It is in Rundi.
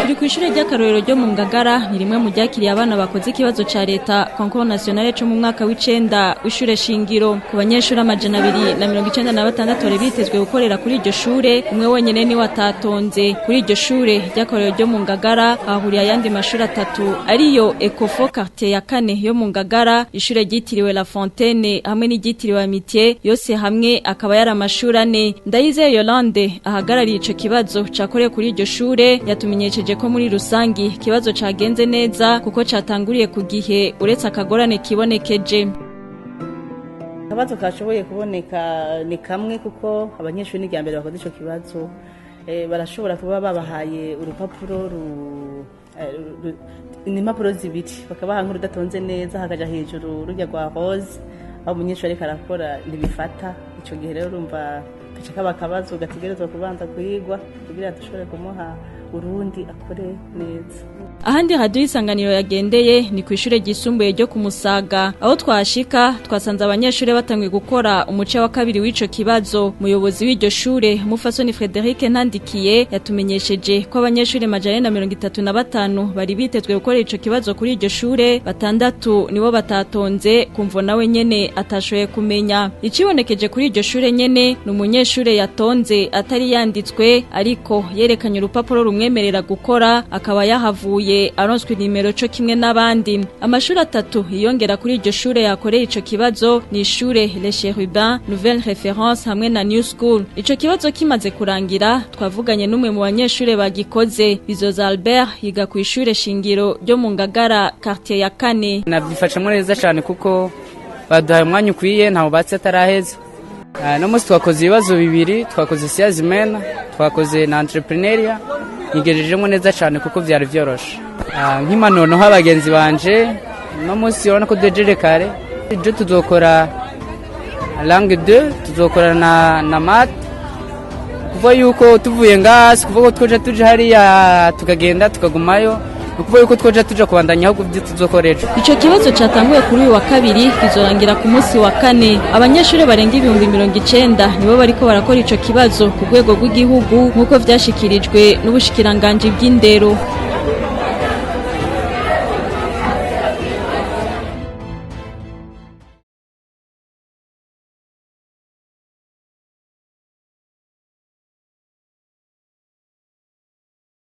Turi kw'ishure ry'akarorero ryo mu Ngagara ni rimwe mu ryakiriye abana bakoze ikibazo ca leta concours national cyo mu mwaka w'icenda w'ishure shingiro ku banyeshuri 296 bari bitezwe gukorera kuri iryo shure umwe wenyene ni watatonze kuri iryo shure ry'akarorero ryo mu Ngagara ahuriye ayandi mashuri atatu ariyo Ecofo quartier ya kane yo mu Ngagara ishure ryitiriwe La Fontaine hamwe n'iryitiriwe Amitié yose hamwe akaba yari amashuri ane Ndayizeye Yolande ahagarariye ico kibazo cakoreye kuri iryo shure yatumenyeje ko muri rusangi kibazo cagenze neza kuko catanguriye ku gihe uretse akagorane kibonekeje. Kabazo kashoboye kuboneka ni kamwe kuko abanyeshuri n'igambere bakoze ico kibazo barashobora kuba babahaye urupapuro impapuro zibiri bakabaha nkuru datonze neza hakaja hejuru rujya rwa rose aho umunyeshuri ariko arakora ntibifata ico gihe rero urumva kaba kabazo gategerezwa kubanza kuyigwa kugira dushobore kumuha urundi akore neza. Ahandi radio isanganiro yagendeye ni kw'ishure ryisumbuye ryo ku Musaga aho twashika twasanze abanyeshure batangiye gukora umuce wa kabiri w'ico kibazo. Muyobozi w'iryo shure Mufasoni Frederic Ntandikiye yatumenyesheje ko abanyeshure 135 bari bitezwe gukora ico kibazo kuri iryo shure batandatu nibo batatonze kumvo nawe nyene atashoye kumenya. Icibonekeje kuri iryo shure nyene ni umunyeshure yatonze atari yanditswe ariko yerekanye urupapuro rumwemerera gukora akaba yahavuye aronswe nimero cyo kimwe n'abandi. Amashuri atatu yongera kuri iryo shure yakoreye ico kibazo ni ishure Les Cherubins Nouvelle Référence hamwe na New School. Ico kibazo kimaze kurangira twavuganye n'umwe mu banyeshure bagikoze Bizoza Albert yiga ku ishure shingiro ryo mu Ngagara quartier ya kane. Nabyifashemo neza cyane kuko baduhaye umwanya ukwiye ntaho batse ataraheza. No musi twakoze ibibazo bibiri twakoze sciences humaines twakoze na entrepreneuria nigejejemo neza cyane kuko byari byoroshe. Nk'impanuro abagenzi banje no musi urabona ko dejere kare ibyo tuzokora langue 2 tuzokora na math kuva yuko tuvuye ngasi kuva ko tuje hariya tukagenda tukagumayo kuva yuko twoja tuja kubandanya aho kubyo tuzokoreje. Ico kibazo catanguye kuri uyu wa kabiri kizorangira ku munsi wa kane. Abanyeshure barenga 90 nibo bariko barakora ico kibazo ku rwego rw'igihugu nkuko vyashikirijwe n'ubushikiranganje bw'indero.